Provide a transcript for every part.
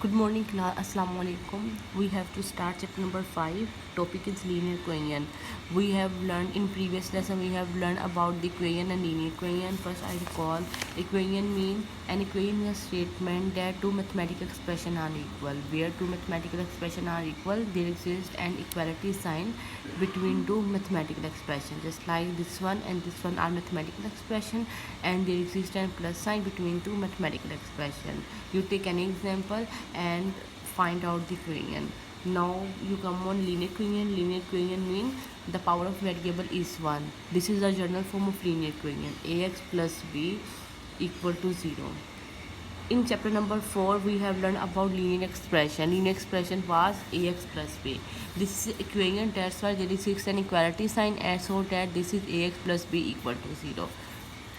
Good morning, class. Assalamu alaikum. We have to start chapter number 5. Topic is linear equation. We have learned in previous lesson. We have learned about the equation and linear equation. First, I recall equation mean an equation is a statement that two mathematical expressions are equal. Where two mathematical expressions are equal, there exists an equality sign between two mathematical expressions. Just like this one and this one are mathematical expression, and there exists a plus sign between two mathematical expressions. You take an example and find out the equation. Now you come on linear equation. Linear equation means the power of variable is 1. This is the general form of linear equation. Ax plus b equal to 0. In chapter number 4 we have learned about linear expression. Linear expression was ax plus b. This is equation, that's why there is an equality sign, and so that this is ax plus b equal to 0.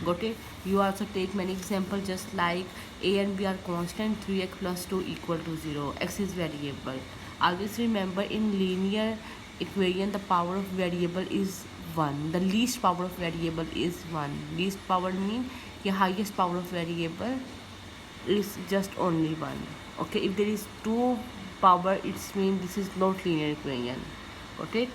Got it? You also take many examples, just like a and b are constant, 3x plus 2 equal to 0. X is variable. Always remember, in linear equation the power of variable is 1. The least power of variable is 1. Least power mean the highest power of variable is just only 1. Okay, if there is 2 power, it's mean this is not linear equation. Got it?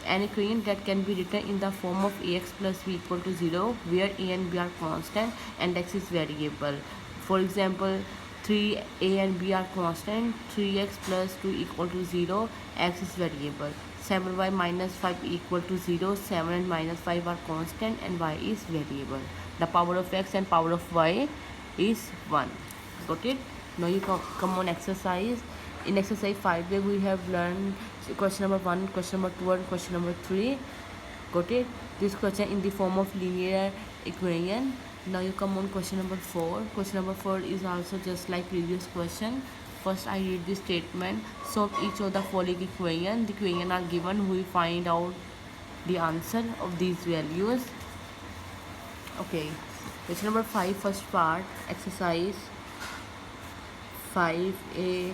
An equation that can be written in the form of ax plus b equal to 0, where a and b are constant and x is variable. For example, 3a and b are constant, 3x plus 2 equal to 0, x is variable. 7y minus 5 equal to 0, 7 and minus 5 are constant and y is variable. The power of x and power of y is 1. Got it? Now you come on exercise. In exercise 5 we have learned question number 1, question number 2 and question number 3. Got it? This question in the form of linear equation. Now you come on question number 4. Question number 4 is also just like previous question. First I read this statement. Solve each of the following equation. The equation are given. We find out the answer of these values. Okay, question number 5, first part, exercise 5a.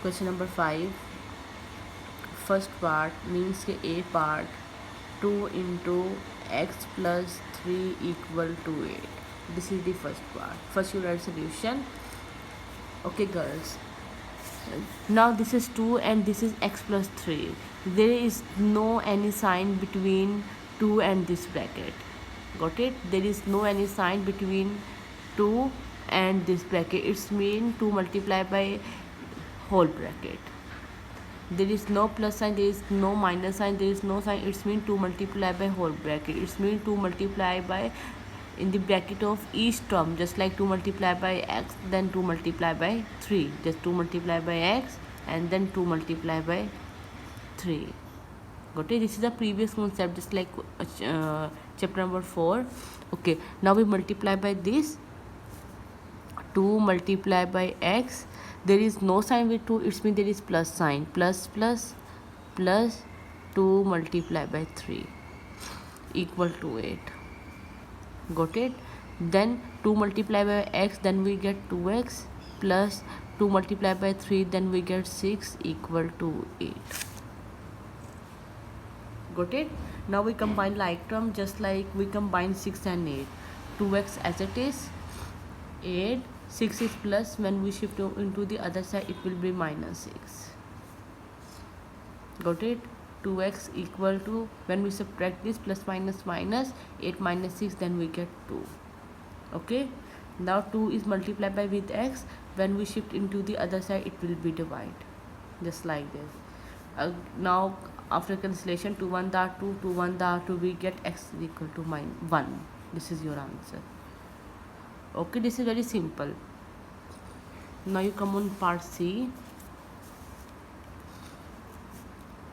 Question number 5, first part means के a part 2 into x plus 3 equal to 8. This is the first part. First you write solution. Okay girls, now this is 2 and this is x plus 3. There is no any sign between 2 and this bracket. Got it? There is no any sign between 2 and this bracket. It's mean 2 multiplied by whole bracket. There is no plus sign, there is no minus sign, there is no sign. It's mean 2 multiplied by whole bracket. It's mean 2 multiplied by in the bracket of each term, just like 2 multiplied by x, then 2 multiplied by 3, just 2 multiplied by x and then 2 multiplied by 3. Got it? This is the previous concept, just like chapter number 4. Okay, now we multiply by this 2 multiplied by x. There is no sign with 2, it's mean there is plus sign, plus plus plus 2 multiplied by 3 equal to 8. Got it? Then 2 multiplied by x, then we get 2x, plus 2 multiplied by 3, then we get 6 equal to 8. Got it? Now we combine like term, just like we combine 6 and 8. 2x as it is, 8, 6 is plus, when we shift into the other side it will be minus 6. Got it? 2x equal to, when we subtract this plus minus minus, 8 minus 6, then we get 2. Okay, now 2 is multiplied by with x, when we shift into the other side it will be divide, just like this. Now after cancellation, 2 1 da 2, 2 1 da 2, we get x is equal to 1. This is your answer. Okay, this is very simple. Now you come on part C.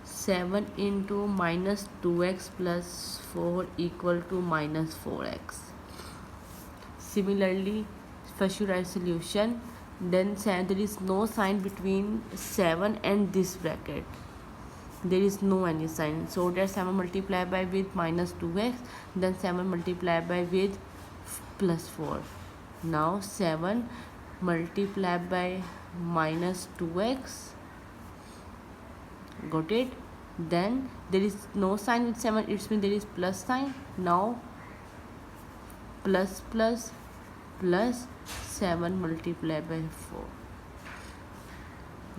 7 into minus 2x plus 4 equal to minus 4x. Similarly, first you write solution, then there is no sign between 7 and this bracket. There is no any sign, so that 7 multiplied by with minus 2x, then 7 multiplied by with plus 4. Now 7 multiplied by minus 2x. Got it? Then there is no sign with 7, it means there is plus sign. Now plus plus plus 7 multiplied by 4.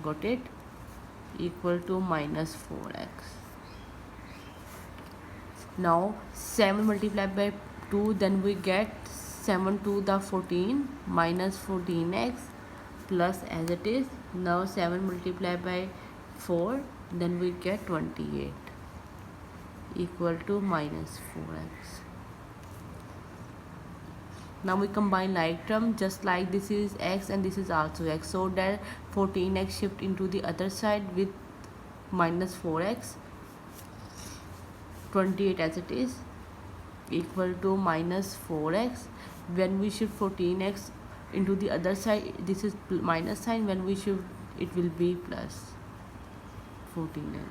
Got it? Equal to minus 4x. Now 7 multiplied by 2, then we get 7 to the 14 minus 14x plus as it is. Now 7 multiplied by 4, then we get 28 equal to minus 4x. Now we combine like term, just like this is x and this is also x, so that 14x shift into the other side with minus 4x, 28 as it is equal to minus 4x. When we shift 14x into the other side, this is minus sign. When we shift, it will be plus 14x.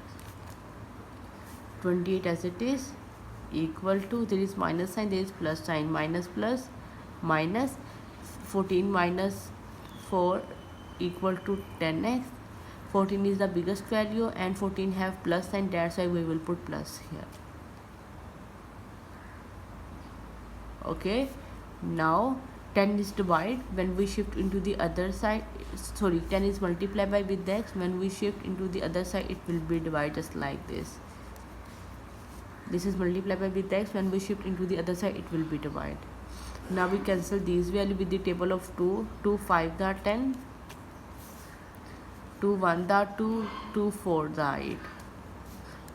28 as it is equal to, there is minus sign, there is plus sign, minus plus minus 14 minus 4 equal to 10x. 14 is the biggest value and 14 have plus sign, that's why we will put plus here. Okay, now 10 is divided. When we shift into the other side, sorry, 10 is multiplied by with x. When we shift into the other side, it will be divided just like this. This is multiplied by with x. When we shift into the other side, it will be divided. Now we cancel these value with the table of 2. 2 5 the 10, 2 1 the 2, 2 4 the 8.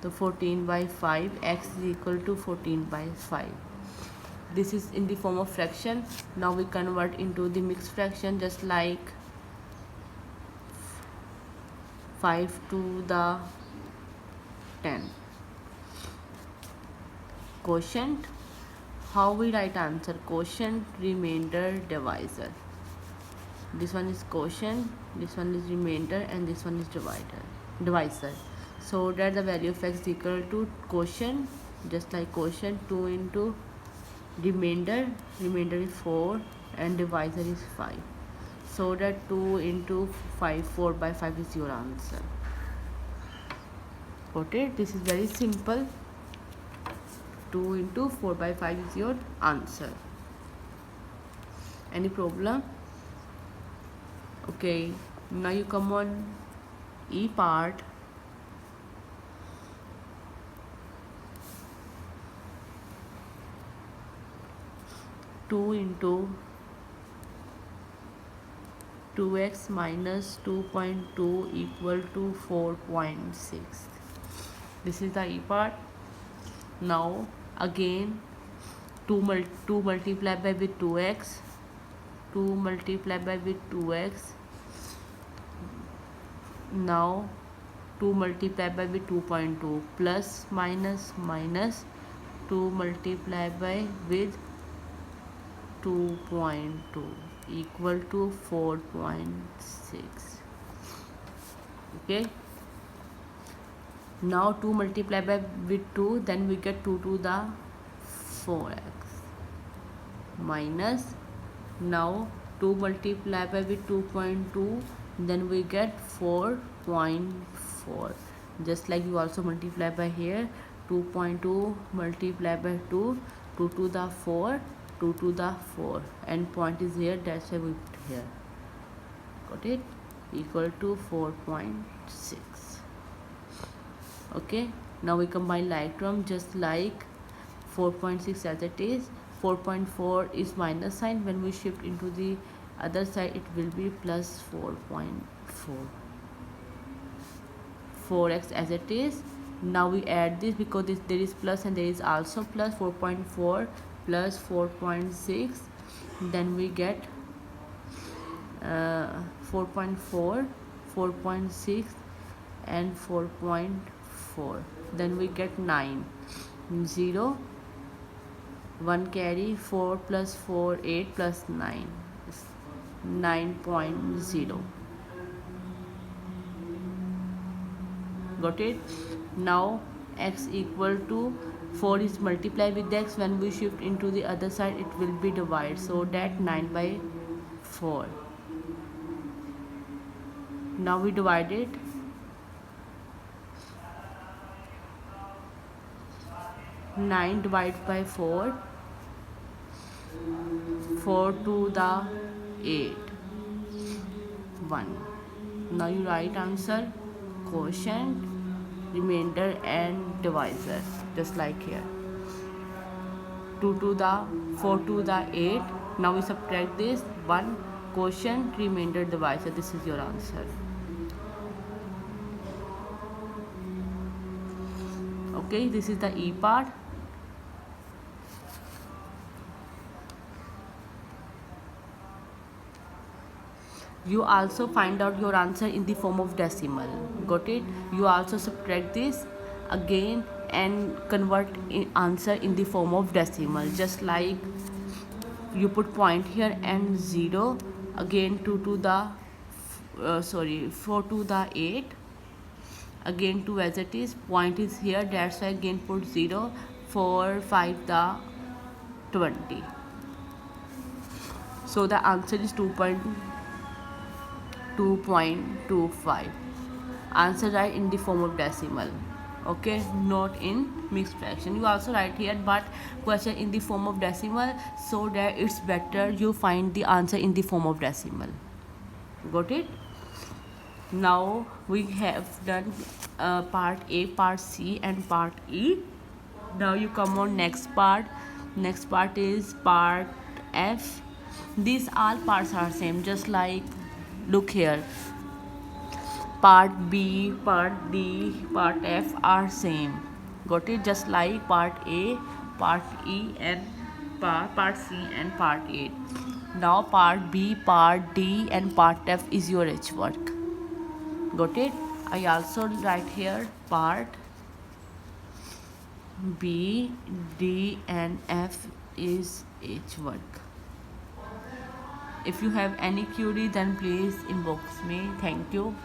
So 14 by 5, x is equal to 14 by 5. This is in the form of fraction. Now we convert into the mixed fraction, just like 5 to the 10. Quotient. How we write answer? Quotient, remainder, divisor. This one is quotient, this one is remainder, and this one is divisor. So that the value of x is equal to quotient, just like quotient, 2 into remainder is 4 and divisor is 5. So that 2 into 5, 4 by 5 is your answer. Got it? This is very simple. 2 into 4 by 5 is your answer. Any problem? Okay, now you come on E part. Two into 2x minus 2.2 equal to 4.6. This is the E part. Now again 2 multiplied by with 2x, 2 multiplied by with 2x. Now 2 multiplied by with 2.2 plus minus minus 2 multiplied by with 2.2 equal to 4.6. Okay, now 2 multiplied by with 2, then we get 2 to the 4x minus, now 2 multiplied by with 2.2, then we get 4.4. just like you also multiply by here, 2.2 multiplied by 2, 2 to the 4, 2 to the 4, and point is here, that's why we put here. Got it? Equal to 4.6. Okay, now we combine like term, just like 4.6 as it is. 4.4 is minus sign. When we shift into the other side, it will be plus 4.4. 4x as it is. Now we add this because there is plus and there is also plus. 4.4 plus 4.6, then we get 4.4, 4.6 and 4.4, then we get 9. 0, 1 carry, 4 plus 4, 8 plus 9, 9.0. Got it? Now x equal to 4 is multiplied with x. When we shift into the other side, it will be divided, so that 9 by 4. Now we divide it. 9 divided by 4, 4 to the 8, 1. Now you write answer, quotient, remainder and divisor, just like here. 2 to the 4 to the 8. Now we subtract this, 1, quotient, remainder, divisor. This is your answer. Okay, this is the E part. You also find out your answer in the form of decimal. Got it? You also subtract this again and convert answer in the form of decimal, just like you put point here and 0, again 2 to the 4 to the 8, again 2 as it is, point is here, that's why again put 0, 4 5 the 20. So the answer is 2.25. Answer right in the form of decimal. Okay, not in mixed fraction. You also write here but question in the form of decimal, so that it's better you find the answer in the form of decimal. Got it? Now we have done part A, part C and part E. Now you come on next part. Next part is part F. These all parts are same, just like look here, part B, part D, part F are same. Got it? Just like part A, part E and part C and part A. Now part B, part D and part F is your H work. Got it? I also write here part B, D and F is H work. If you have any query, then please inbox me. Thank you.